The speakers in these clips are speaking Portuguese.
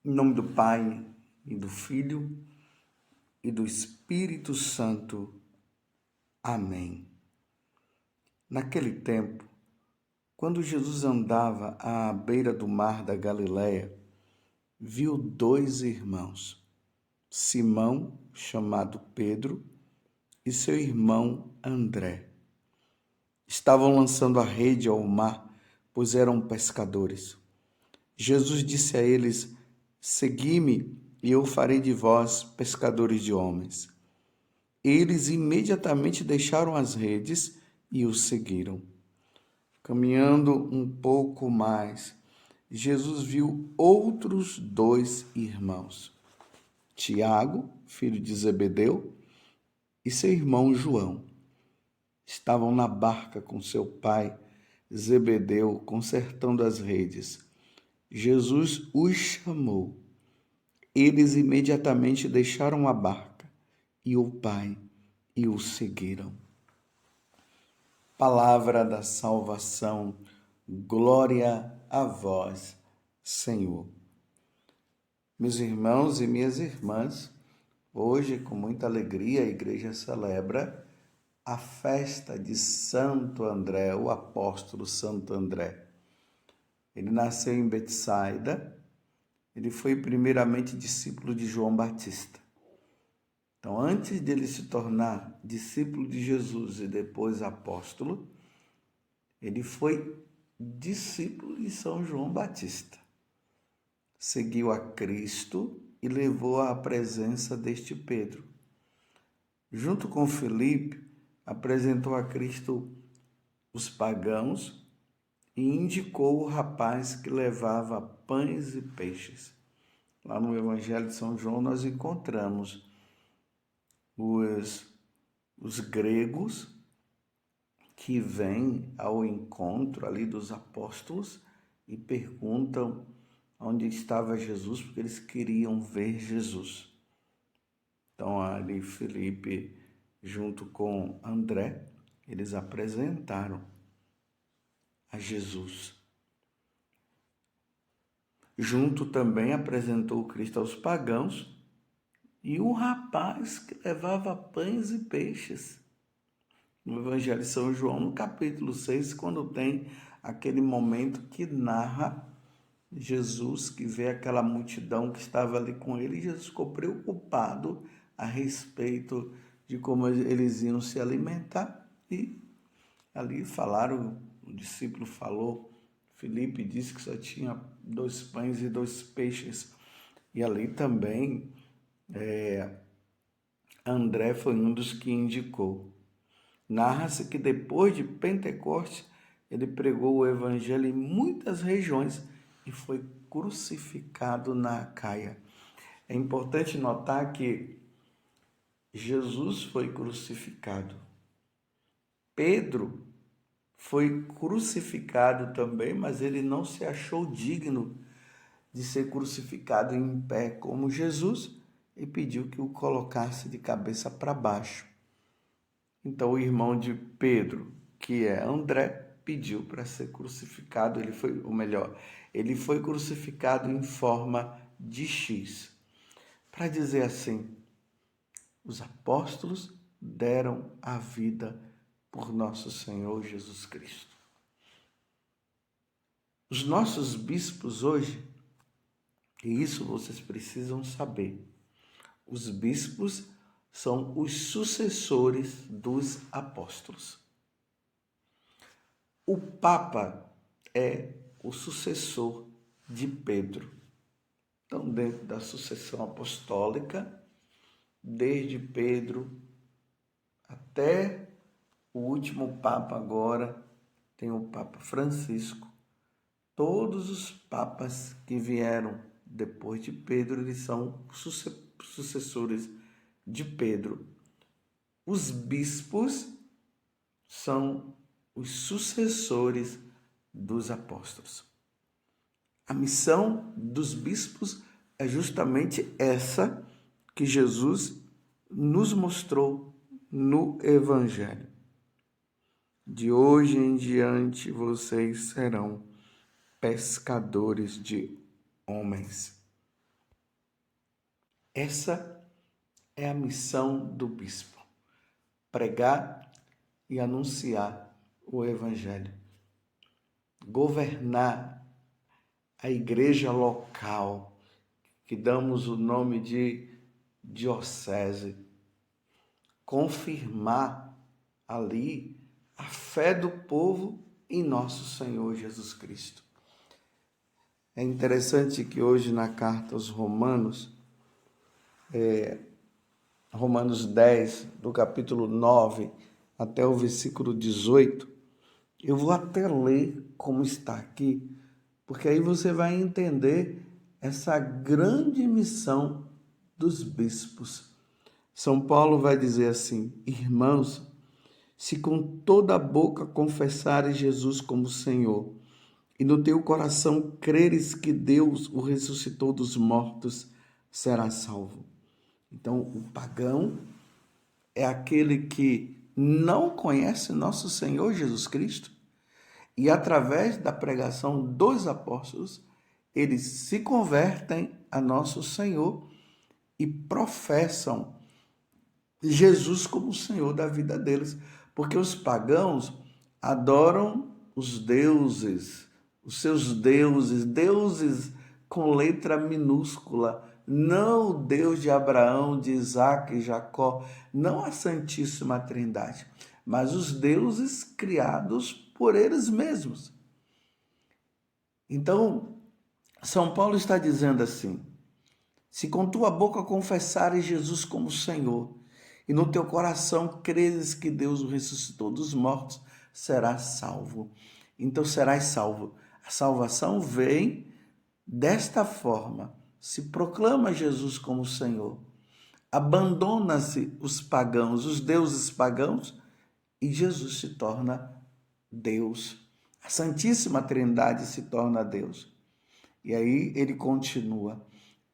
Em nome do Pai, e do Filho, e do Espírito Santo. Amém. Naquele tempo, quando Jesus andava à beira do mar da Galileia, viu dois irmãos, Simão, chamado Pedro, e seu irmão André. Estavam lançando a rede ao mar, pois eram pescadores. Jesus disse a eles: Segui-me, e eu farei de vós pescadores de homens. Eles imediatamente deixaram as redes e o seguiram. Caminhando um pouco mais, Jesus viu outros dois irmãos, Tiago, filho de Zebedeu, e seu irmão João. Estavam na barca com seu pai, Zebedeu, consertando as redes. Jesus os chamou. Eles imediatamente deixaram a barca e o pai e o seguiram. Palavra da salvação, glória a vós, Senhor. Meus irmãos e minhas irmãs, hoje, com muita alegria, a igreja celebra a festa de Santo André, o apóstolo Santo André. Ele nasceu em Betsaida. Ele foi primeiramente discípulo de João Batista. Então, antes de ele se tornar discípulo de Jesus e depois apóstolo, ele foi discípulo de São João Batista. Seguiu a Cristo e levou à presença deste Pedro. Junto com Filipe, apresentou a Cristo os pagãos e indicou o rapaz que levava pães e peixes. Lá no Evangelho de São João nós encontramos os gregos que vêm ao encontro ali dos apóstolos e perguntam onde estava Jesus, porque eles queriam ver Jesus. Então ali Filipe, junto com André, eles apresentaram a Jesus. Junto também apresentou Cristo aos pagãos e um rapaz que levava pães e peixes. No Evangelho de São João, no capítulo 6, quando tem aquele momento que narra Jesus, que vê aquela multidão que estava ali com ele, e Jesus ficou preocupado a respeito de como eles iam se alimentar. E ali falaram, o discípulo falou, Filipe disse que só tinha 2 pães e 2 peixes. E ali também André foi um dos que indicou. Narra-se que depois de Pentecostes, ele pregou o evangelho em muitas regiões e foi crucificado na Acaia. É importante notar que Jesus foi crucificado. Pedro foi crucificado também, mas ele não se achou digno de ser crucificado em pé como Jesus e pediu que o colocasse de cabeça para baixo. Então o irmão de Pedro, que é André, pediu para ser crucificado. Ele foi crucificado em forma de X. Para dizer assim, os apóstolos deram a vida por nosso Senhor Jesus Cristo. Os nossos bispos hoje, e isso vocês precisam saber, os bispos são os sucessores dos apóstolos. O Papa é o sucessor de Pedro. Então, dentro da sucessão apostólica, desde Pedro até o último Papa agora, tem o Papa Francisco. Todos os papas que vieram depois de Pedro, eles são sucessores de Pedro. Os bispos são os sucessores dos apóstolos. A missão dos bispos é justamente essa que Jesus nos mostrou no Evangelho. De hoje em diante vocês serão pescadores de homens. Essa é a missão do bispo: pregar e anunciar o Evangelho, governar a igreja local, que damos o nome de diocese, confirmar ali a fé do povo em nosso Senhor Jesus Cristo. É interessante que hoje na carta aos Romanos, Romanos 10, do capítulo 9 até o versículo 18, eu vou até ler como está aqui, porque aí você vai entender essa grande missão dos bispos. São Paulo vai dizer assim: irmãos, se com toda a boca confessares Jesus como Senhor, e no teu coração creres que Deus o ressuscitou dos mortos, serás salvo. Então, o pagão é aquele que não conhece nosso Senhor Jesus Cristo e, através da pregação dos apóstolos, eles se convertem a nosso Senhor e professam Jesus como Senhor da vida deles, porque os pagãos adoram os deuses, os seus deuses, deuses com letra minúscula, não o Deus de Abraão, de Isaac e Jacó, não a Santíssima Trindade, mas os deuses criados por eles mesmos. Então, São Paulo está dizendo assim: se com tua boca confessares Jesus como Senhor, e no teu coração creres que Deus o ressuscitou dos mortos, serás salvo. Então serás salvo. A salvação vem desta forma: se proclama Jesus como Senhor, abandona-se os pagãos, os deuses pagãos, e Jesus se torna Deus. A Santíssima Trindade se torna Deus. E aí ele continua: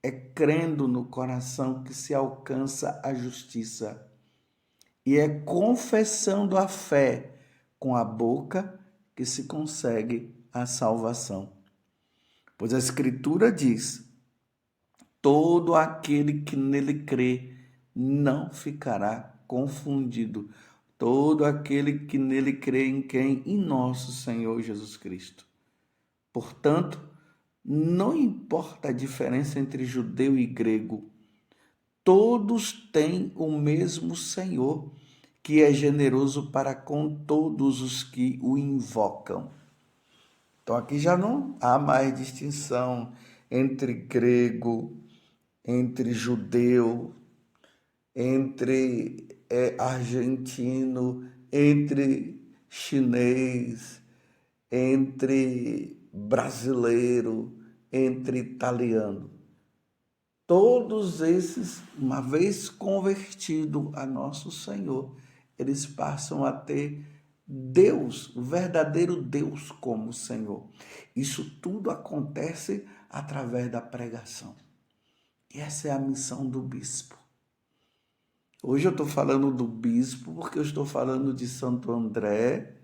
é crendo no coração que se alcança a justiça, e é confessando a fé com a boca que se consegue a salvação. Pois a Escritura diz: todo aquele que nele crê não ficará confundido. Todo aquele que nele crê em quem? Em nosso Senhor Jesus Cristo. Portanto, não importa a diferença entre judeu e grego, todos têm o mesmo Senhor, que é generoso para com todos os que o invocam. Então aqui já não há mais distinção entre grego, entre judeu, entre argentino, entre chinês, entre brasileiro, entre italiano. Todos esses, uma vez convertido a nosso Senhor, eles passam a ter Deus, o verdadeiro Deus como Senhor. Isso tudo acontece através da pregação. E essa é a missão do bispo. Hoje eu estou falando do bispo porque eu estou falando de Santo André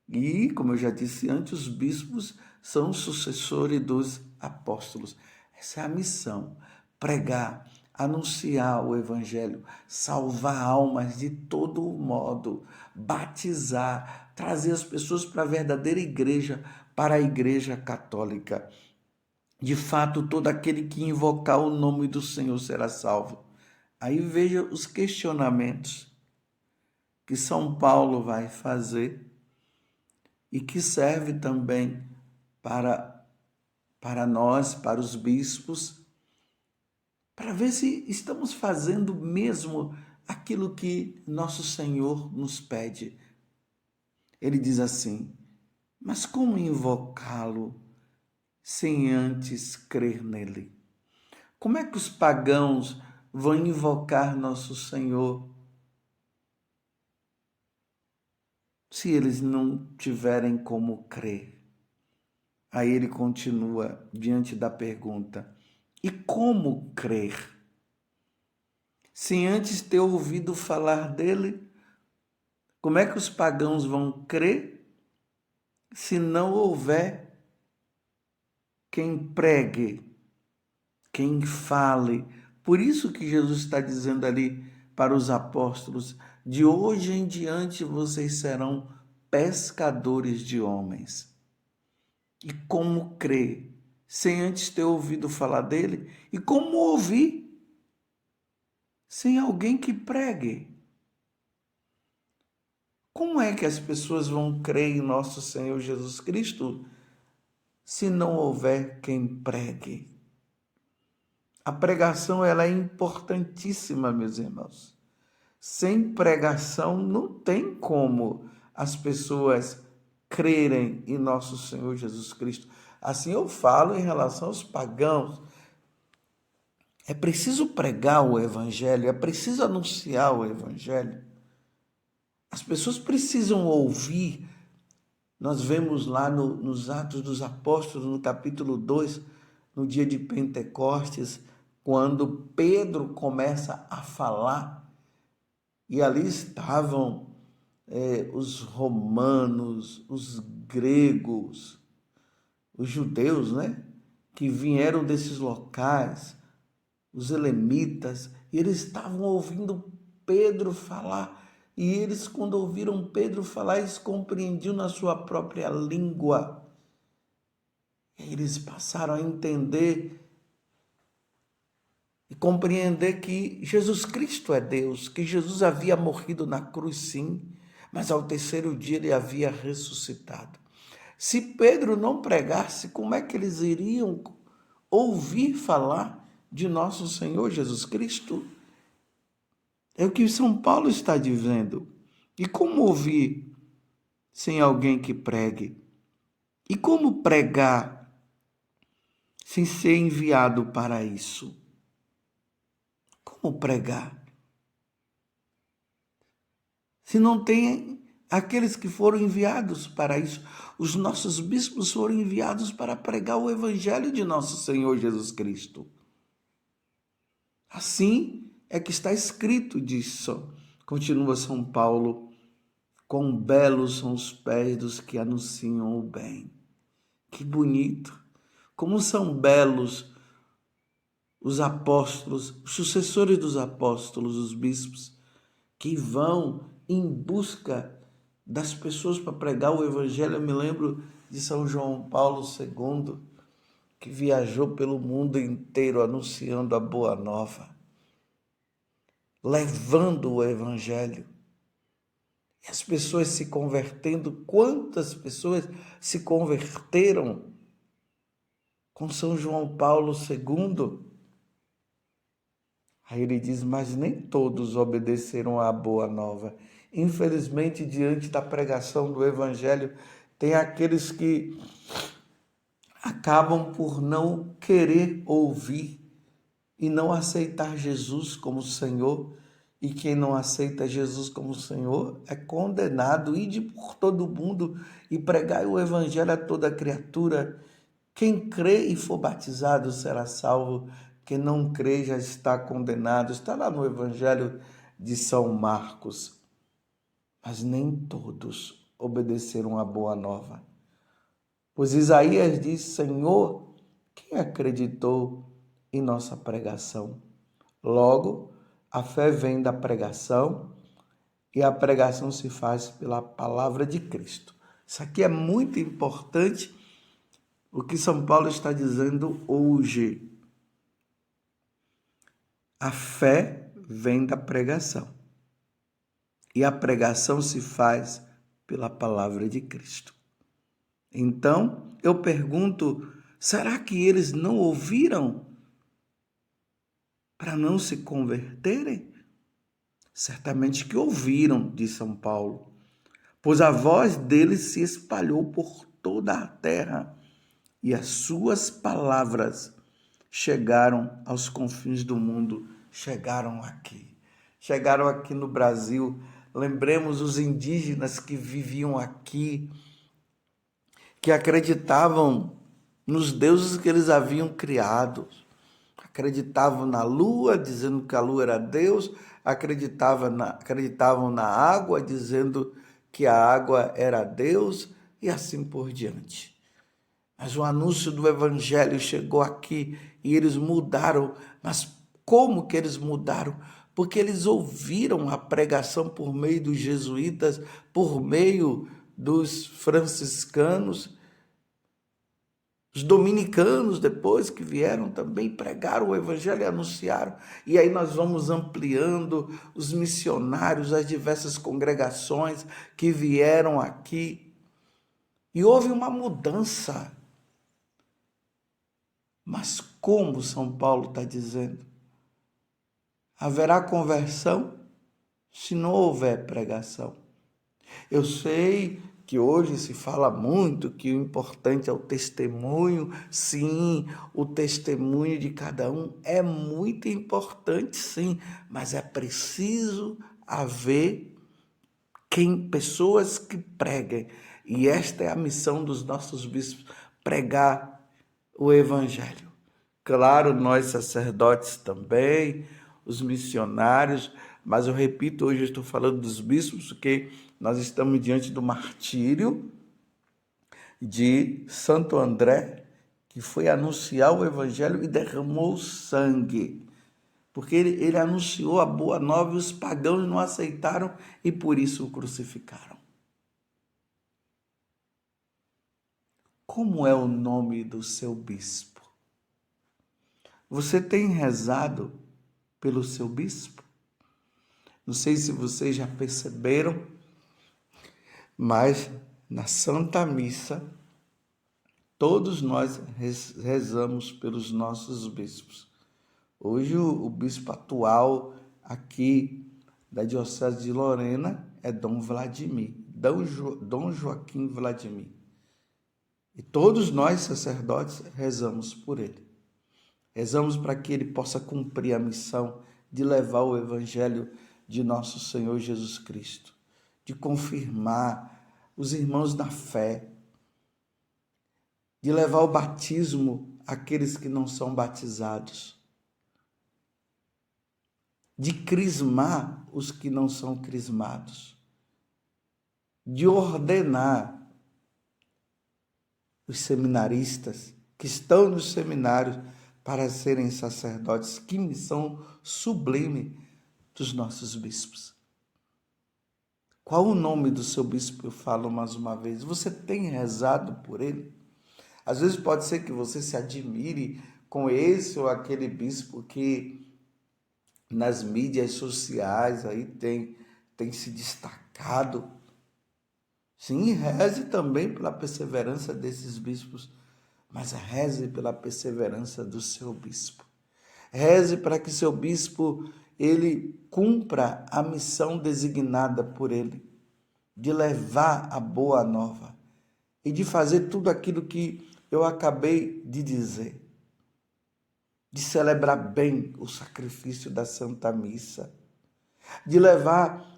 e, como eu já disse antes, os bispos são sucessores dos apóstolos. Essa é a missão: pregar, anunciar o evangelho, salvar almas de todo modo, batizar, trazer as pessoas para a verdadeira igreja, para a igreja católica. De fato, todo aquele que invocar o nome do Senhor será salvo. Aí veja os questionamentos que São Paulo vai fazer e que serve também para nós, para os bispos, para ver se estamos fazendo mesmo aquilo que nosso Senhor nos pede. Ele diz assim: mas como invocá-lo sem antes crer nele? Como é que os pagãos vão invocar nosso Senhor se eles não tiverem como crer? Aí ele continua diante da pergunta: e como crer? Sem antes ter ouvido falar dele, como é que os pagãos vão crer se não houver quem pregue, quem fale Por isso que Jesus está dizendo ali para os apóstolos: de hoje em diante vocês serão pescadores de homens. E como crer sem antes ter ouvido falar dele? E como ouvir sem alguém que pregue? Como é que as pessoas vão crer em nosso Senhor Jesus Cristo se não houver quem pregue? A pregação ela é importantíssima, meus irmãos. Sem pregação não tem como as pessoas crerem em nosso Senhor Jesus Cristo. Assim eu falo em relação aos pagãos. É preciso pregar o Evangelho, é preciso anunciar o Evangelho. As pessoas precisam ouvir. Nós vemos lá nos Atos dos Apóstolos, no capítulo 2, no dia de Pentecostes, quando Pedro começa a falar, e ali estavam os romanos, os gregos, os judeus, né? Que vieram desses locais, os elemitas, e eles estavam ouvindo Pedro falar. E eles, quando ouviram Pedro falar, eles compreendiam na sua própria língua. E eles passaram a entender e compreender que Jesus Cristo é Deus, que Jesus havia morrido na cruz, sim, mas ao terceiro dia ele havia ressuscitado. Se Pedro não pregasse, como é que eles iriam ouvir falar de nosso Senhor Jesus Cristo? É o que São Paulo está dizendo. E como ouvir sem alguém que pregue? E como pregar sem ser enviado para isso? Como pregar? Se não tem aqueles que foram enviados para isso. Os nossos bispos foram enviados para pregar o Evangelho de nosso Senhor Jesus Cristo. Assim é que está escrito disso. Continua São Paulo: quão belos são os pés dos que anunciam o bem. Que bonito! Como são belos os apóstolos, os sucessores dos apóstolos, os bispos, que vão em busca das pessoas para pregar o Evangelho. Eu me lembro de São João Paulo II, que viajou pelo mundo inteiro anunciando a Boa Nova, levando o Evangelho. E as pessoas se convertendo. Quantas pessoas se converteram com São João Paulo II? Aí ele diz: mas nem todos obedeceram à Boa Nova. Infelizmente, diante da pregação do Evangelho, tem aqueles que acabam por não querer ouvir e não aceitar Jesus como Senhor. E quem não aceita Jesus como Senhor é condenado. Ide por todo mundo e pregai o Evangelho a toda criatura. Quem crê e for batizado será salvo. Quem não crê já está condenado. Está lá no Evangelho de São Marcos. Mas nem todos obedeceram à Boa Nova. Pois Isaías diz: Senhor, quem acreditou em nossa pregação? Logo, a fé vem da pregação e a pregação se faz pela palavra de Cristo. Isso aqui é muito importante, o que São Paulo está dizendo hoje. A fé vem da pregação e a pregação se faz pela palavra de Cristo. Então, eu pergunto, será que eles não ouviram para não se converterem? Certamente que ouviram, diz São Paulo, pois a voz deles se espalhou por toda a terra e as suas palavras chegaram aos confins do mundo, chegaram aqui no Brasil. Lembremos os indígenas que viviam aqui, que acreditavam nos deuses que eles haviam criado, acreditavam na lua, dizendo que a lua era Deus, acreditavam na água, dizendo que a água era Deus, e assim por diante. Mas o anúncio do Evangelho chegou aqui e eles mudaram, mas Como que eles mudaram? Porque eles ouviram a pregação por meio dos jesuítas, por meio dos franciscanos, os dominicanos depois que vieram também pregaram o evangelho e anunciaram. E aí nós vamos ampliando os missionários, as diversas congregações que vieram aqui. E houve uma mudança. Mas como São Paulo está dizendo? Haverá conversão se não houver pregação. Eu sei que hoje se fala muito que o importante é o testemunho. Sim, o testemunho de cada um é muito importante, sim, mas é preciso haver pessoas que preguem. E esta é a missão dos nossos bispos, pregar o evangelho. Claro, nós sacerdotes também, os missionários, mas eu repito, hoje eu estou falando dos bispos, porque nós estamos diante do martírio de Santo André, que foi anunciar o evangelho e derramou sangue, porque ele anunciou a boa nova e os pagãos não aceitaram e por isso o crucificaram. Como é o nome do seu bispo? Você tem rezado pelo seu bispo? Não sei se vocês já perceberam, mas na Santa Missa, todos nós rezamos pelos nossos bispos. Hoje o bispo atual aqui da Diocese de Lorena é Dom Vladimir, Dom Joaquim Vladimir. E todos nós, sacerdotes, rezamos por ele. Rezamos para que ele possa cumprir a missão de levar o evangelho de nosso Senhor Jesus Cristo, de confirmar os irmãos na fé, de levar o batismo àqueles que não são batizados, de crismar os que não são crismados, de ordenar os seminaristas que estão nos seminários para serem sacerdotes. Que missão sublime dos nossos bispos. Qual o nome do seu bispo? Eu falo mais uma vez. Você tem rezado por ele? Às vezes pode ser que você se admire com esse ou aquele bispo que nas mídias sociais aí tem se destacado. Sim, reze também pela perseverança desses bispos, mas reze pela perseverança do seu bispo. Reze para que seu bispo ele cumpra a missão designada por ele, de levar a boa nova e de fazer tudo aquilo que eu acabei de dizer, de celebrar bem o sacrifício da Santa Missa, de levar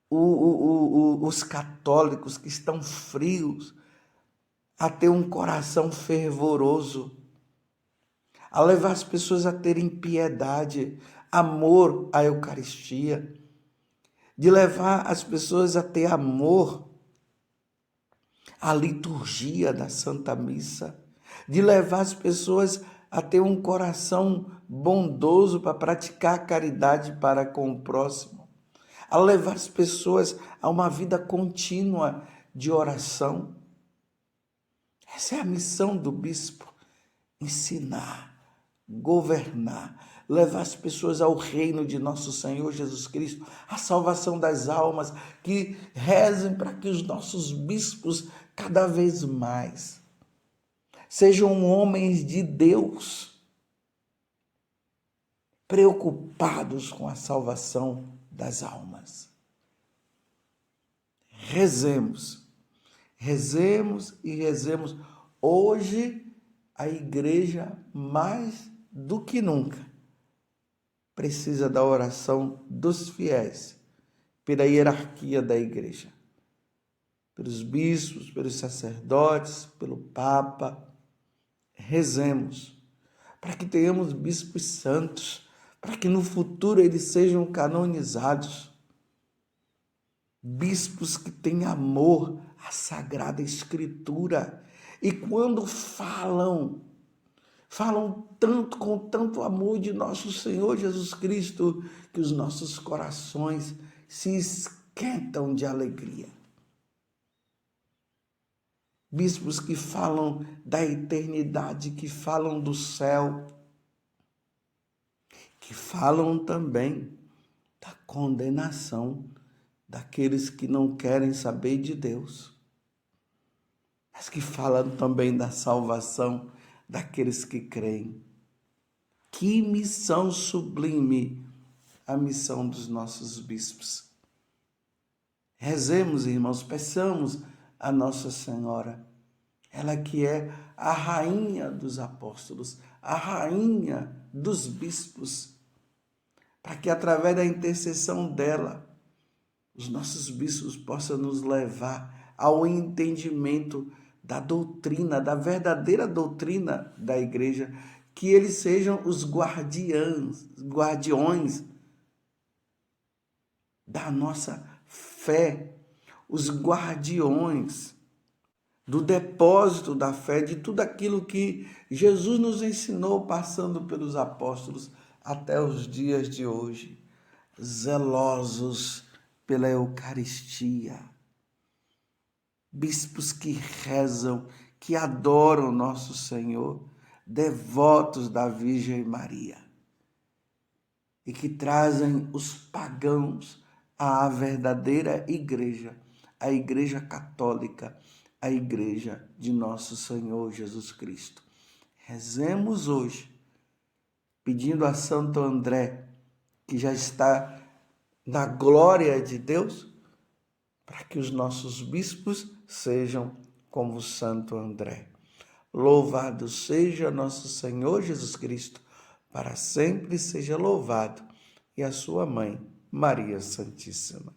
os católicos que estão frios a ter um coração fervoroso, a levar as pessoas a terem piedade, amor à Eucaristia, de levar as pessoas a ter amor à liturgia da Santa Missa, de levar as pessoas a ter um coração bondoso para praticar a caridade para com o próximo, a levar as pessoas a uma vida contínua de oração. Essa é a missão do bispo, ensinar, governar, levar as pessoas ao reino de nosso Senhor Jesus Cristo, a salvação das almas, que rezem para que os nossos bispos cada vez mais sejam homens de Deus, preocupados com a salvação das almas. Rezemos, rezemos e rezemos. Hoje a igreja, mais do que nunca, precisa da oração dos fiéis, pela hierarquia da igreja, pelos bispos, pelos sacerdotes, pelo Papa. Rezemos para que tenhamos bispos santos, para que no futuro eles sejam canonizados. Bispos que têm amor à Sagrada Escritura e quando falam falam tanto, com tanto amor de nosso Senhor Jesus Cristo, que os nossos corações se esquentam de alegria. Bispos que falam da eternidade, que falam do céu, que falam também da condenação daqueles que não querem saber de Deus, mas que falam também da salvação daqueles que creem. Que missão sublime a missão dos nossos bispos. Rezemos, irmãos, peçamos a Nossa Senhora, ela que é a rainha dos apóstolos, a rainha dos bispos, para que através da intercessão dela, os nossos bispos possam nos levar ao entendimento da doutrina, da verdadeira doutrina da igreja, que eles sejam os guardiões da nossa fé, os guardiões do depósito da fé, de tudo aquilo que Jesus nos ensinou passando pelos apóstolos até os dias de hoje, zelosos pela Eucaristia, bispos que rezam, que adoram nosso Senhor, devotos da Virgem Maria, e que trazem os pagãos à verdadeira igreja, a Igreja Católica, a Igreja de nosso Senhor Jesus Cristo. Rezemos hoje, pedindo a Santo André, que já está na glória de Deus, para que os nossos bispos sejam como Santo André. Louvado seja nosso Senhor Jesus Cristo, para sempre seja louvado, e a sua mãe, Maria Santíssima.